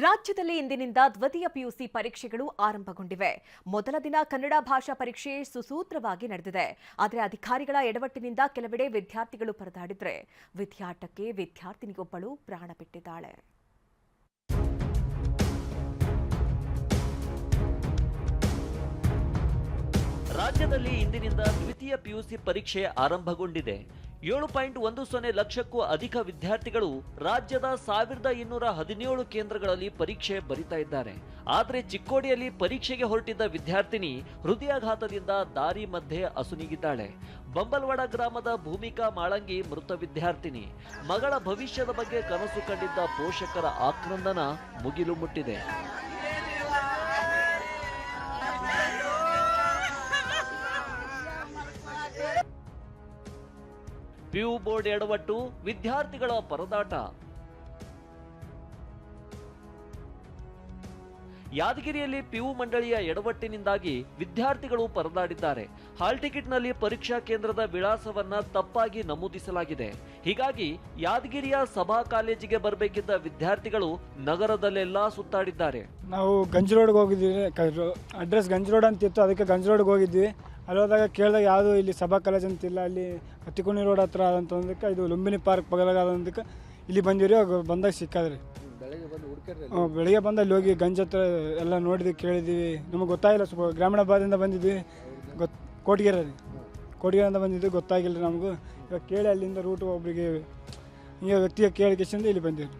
ರಾಜ್ಯದಲ್ಲಿ ಇಂದಿನಿಂದ ದ್ವಿತೀಯ ಪಿಯುಸಿ ಪರೀಕ್ಷೆಗಳು ಆರಂಭಗೊಂಡಿವೆ. ಮೊದಲ ದಿನ ಕನ್ನಡ ಭಾಷಾ ಪರೀಕ್ಷೆ ಸುಸೂತ್ರವಾಗಿ ನಡೆದಿದೆ. ಆದರೆ ಅಧಿಕಾರಿಗಳ ಎಡವಟ್ಟಿನಿಂದ ಕೆಲವೆಡೆ ವಿದ್ಯಾರ್ಥಿಗಳು ಪರದಾಡಿದ್ರೆ ವಿದ್ಯಾಟಕ್ಕೆ ವಿದ್ಯಾರ್ಥಿನಿಯೊಬ್ಬಳು ಪ್ರಾಣ ಬಿಟ್ಟಿದ್ದಾಳೆ. ರಾಜ್ಯದಲ್ಲಿ ಇಂದಿನಿಂದ ದ್ವಿತೀಯ ಪಿಯುಸಿ ಪರೀಕ್ಷೆ ಆರಂಭಗೊಂಡಿದೆ. 7.10 ಲಕ್ಷಕ್ಕೂ ಅಧಿಕ ವಿದ್ಯಾರ್ಥಿಗಳು ರಾಜ್ಯದ 1217 ಕೇಂದ್ರಗಳಲ್ಲಿ ಪರೀಕ್ಷೆ ಬರಿತಾ ಇದ್ದಾರೆ. ಆದರೆ ಚಿಕ್ಕೋಡಿಯಲ್ಲಿ ಪರೀಕ್ಷೆಗೆ ಹೊರಟಿದ್ದ ವಿದ್ಯಾರ್ಥಿನಿ ಹೃದಯಾಘಾತದಿಂದ ದಾರಿ ಮಧ್ಯೆ ಅಸುನೀಗಿದ್ದಾಳೆ. ಬಂಬಲ್ವಾಡ ಗ್ರಾಮದ ಭೂಮಿಕಾ ಮಾಳಂಗಿ ಮೃತ ವಿದ್ಯಾರ್ಥಿನಿ. ಮಗಳ ಭವಿಷ್ಯದ ಬಗ್ಗೆ ಕನಸು ಕಂಡಿದ್ದ ಪೋಷಕರ ಆಕ್ರಂದನ ಮುಗಿಲು ಮುಟ್ಟಿದೆ. ಪಿಯು ಬೋರ್ಡ್ ಎಡವಟ್ಟು, ವಿದ್ಯಾರ್ಥಿಗಳ ಪರದಾಟ. ಯಾದಗಿರಿಯಲ್ಲಿ ಪಿಯು ಮಂಡಳಿಯ ಎಡವಟ್ಟಿನಿಂದಾಗಿ ವಿದ್ಯಾರ್ಥಿಗಳು ಪರದಾಡಿದ್ದಾರೆ. ಹಾಲ್ ಟಿಕೆಟ್ನಲ್ಲಿ ಪರೀಕ್ಷಾ ಕೇಂದ್ರದ ವಿಳಾಸವನ್ನ ತಪ್ಪಾಗಿ ನಮೂದಿಸಲಾಗಿದೆ. ಹೀಗಾಗಿ ಯಾದಗಿರಿಯ ಸಭಾ ಕಾಲೇಜಿಗೆ ಬರಬೇಕಿದ್ದ ವಿದ್ಯಾರ್ಥಿಗಳು ನಗರದಲ್ಲೆಲ್ಲಾ ಸುತ್ತಾಡಿದ್ದಾರೆ. ನಾವು ಗಂಜರೋಡ್ಗೆ ಹೋಗಿದ್ದೀವಿ. ಅಡ್ರೆಸ್ ಗಂಜರೋಡ್ ಅಂತಿತ್ತು, ಅದಕ್ಕೆ ಗಂಜರೋಡ್ಗೆ ಹೋಗಿದ್ವಿ. ಅಲ್ಲಿ ಹೋದಾಗ ಕೇಳಿದಾಗ ಯಾವುದು ಇಲ್ಲಿ ಸಭಾ ಕಾಲೇಜ್ ಅಂತಿಲ್ಲ, ಅಲ್ಲಿ ಹತ್ತಿಕುಣಿ ರೋಡ್ ಹತ್ರ ಆದಂತಂದಕ್ಕೆ ಇದು ಲುಂಬಿನಿ ಪಾರ್ಕ್ ಬಗಲಾಗದಂದಕ್ಕೆ ಇಲ್ಲಿ ಬಂದಿರಿ. ಬಂದಾಗ ಸಿಕ್ಕಾದ್ರಿ. ಬೆಳಿಗ್ಗೆ ಬಂದು ಅಲ್ಲಿ ಹೋಗಿ ಗಂಜ್ ಹತ್ರ ಎಲ್ಲ ನೋಡಿದ್ವಿ, ಕೇಳಿದ್ವಿ. ನಮಗೆ ಗೊತ್ತಾಗಿಲ್ಲ, ಸ್ವಲ್ಪ ಗ್ರಾಮೀಣ ಭಾಗದಿಂದ ಬಂದಿದ್ವಿ. ಕೋಟಗೆರೆಯಿಂದ ಬಂದಿದ್ವಿ, ಗೊತ್ತಾಗಿಲ್ಲ ನಮಗೂ. ಇವಾಗ ಕೇಳಿ ಅಲ್ಲಿಂದ ರೂಟ್ ಒಬ್ಬರಿಗೆ ಹಿಂಗೆ ವ್ಯಕ್ತಿಗೆ ಕೇಳಿಕೆಸಿಂದ ಇಲ್ಲಿ ಬಂದಿವಿ.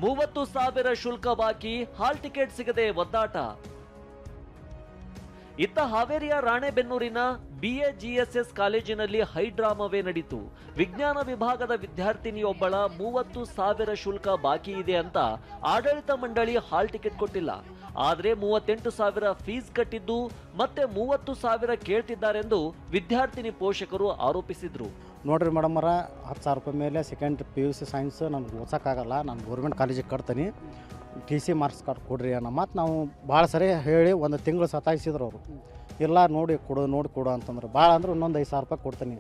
30,000 ಶುಲ್ಕ ಬಾಕಿ, ಹಾಲ್ ಟಿಕೆಟ್ ಸಿಗದೆ ಒದ್ದಾಟ. ಇತ್ತ ಹಾವೇರಿಯ ರಾಣೆಬೆನ್ನೂರಿನ BAGSS ಕಾಲೇಜಿನಲ್ಲಿ ಹೈಡ್ರಾಮವೇ ನಡೀತು. ವಿಜ್ಞಾನ ವಿಭಾಗದ ವಿದ್ಯಾರ್ಥಿನಿಯೊಬ್ಬಳ 30,000 ಶುಲ್ಕ ಬಾಕಿ ಇದೆ ಅಂತ ಆಡಳಿತ ಮಂಡಳಿ ಹಾಲ್ ಟಿಕೆಟ್ ಕೊಟ್ಟಿಲ್ಲ. ಆದರೆ 38,000 ಫೀಸ್ ಕಟ್ಟಿದ್ದು ಮತ್ತೆ 30,000 ಕೇಳ್ತಿದ್ದಾರೆಂದು ವಿದ್ಯಾರ್ಥಿನಿ ಪೋಷಕರು ಆರೋಪಿಸಿದ್ರು. ನೋಡ್ರಿ ಮೇಡಮರ, 10,000 ರೂಪಾಯಿ ಮೇಲೆ ಸೆಕೆಂಡ್ PUC ಸೈನ್ಸ್ ನನಗೆ ಓದ್ಸೋಕ್ಕಾಗಲ್ಲ, ನಾನು ಗೌರ್ಮೆಂಟ್ ಕಾಲೇಜಿಗೆ ಕಟ್ತೀನಿ, TC ಮಾರ್ಕ್ಸ್ ಕಾರ್ಡ್ ಕೊಡ್ರಿ ಅನ್ನೋ ಮಾತು ನಾವು ಭಾಳ ಸರಿ ಹೇಳಿ ಒಂದು ತಿಂಗಳು ಸತಾಯಿಸಿದ್ರು ಅವರು. ಇಲ್ಲ ನೋಡಿ ಕೊಡು ಅಂತಂದ್ರೆ, ಭಾಳ ಅಂದ್ರೆ ಇನ್ನೊಂದು 5,000 ರೂಪಾಯಿ ಕೊಡ್ತೀನಿ.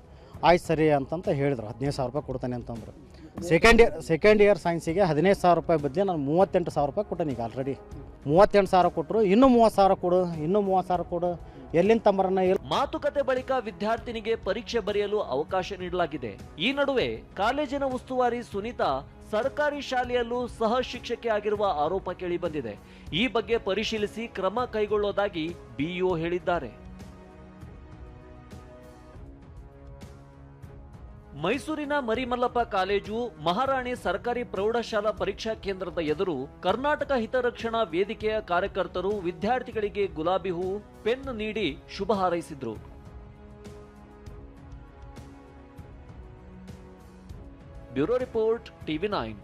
ಆಯ್ತು ಸರಿ ಅಂತಂತ ಹೇಳಿದ್ರು. 15,000 ರೂಪಾಯಿ ಕೊಡ್ತಾನೆ ಅಂತಂದ್ರು. ಸೆಕೆಂಡ್ ಇಯರ್ ಸೈನ್ಸಿಗೆ 15,000 ರೂಪಾಯಿ ಬದಲಿ ನಾನು 38,000 ರೂಪಾಯಿ ಕೊಟ್ಟೇನೆ. ಈಗ ಆಲ್ರೆಡಿ 38,000 ಕೊಟ್ಟರು, ಇನ್ನೂ 30,000 ಕೊಡು, ಎಲ್ಲಿಂದ ತಂಬರನ್ನ. ಮಾತುಕತೆ ಬಳಿಕ ವಿದ್ಯಾರ್ಥಿನಿಗೆ ಪರೀಕ್ಷೆ ಬರೆಯಲು ಅವಕಾಶ ನೀಡಲಾಗಿದೆ. ಈ ನಡುವೆ ಕಾಲೇಜಿನ ಉಸ್ತುವಾರಿ ಸುನೀತಾ ಸರ್ಕಾರಿ ಶಾಲೆಯಲ್ಲೂ ಸಹ ಶಿಕ್ಷಕಿ ಆಗಿರುವ ಆರೋಪ ಕೇಳಿ ಬಂದಿದೆ. ಈ ಬಗ್ಗೆ ಪರಿಶೀಲಿಸಿ ಕ್ರಮ ಕೈಗೊಳ್ಳೋದಾಗಿ BEO ಹೇಳಿದ್ದಾರೆ. ಮೈಸೂರಿನ ಮರಿಮಲ್ಲಪ್ಪ ಕಾಲೇಜು, ಮಹಾರಾಣಿ ಸರ್ಕಾರಿ ಪ್ರೌಢಶಾಲಾ ಪರೀಕ್ಷಾ ಕೇಂದ್ರದ ಎದುರು ಕರ್ನಾಟಕ ಹಿತರಕ್ಷಣಾ ವೇದಿಕೆಯ ಕಾರ್ಯಕರ್ತರು ವಿದ್ಯಾರ್ಥಿಗಳಿಗೆ ಗುಲಾಬಿ ಹೂ, ಪೆನ್ ನೀಡಿ ಶುಭ ಹಾರೈಸಿದ್ರು. Bureau report, TV9.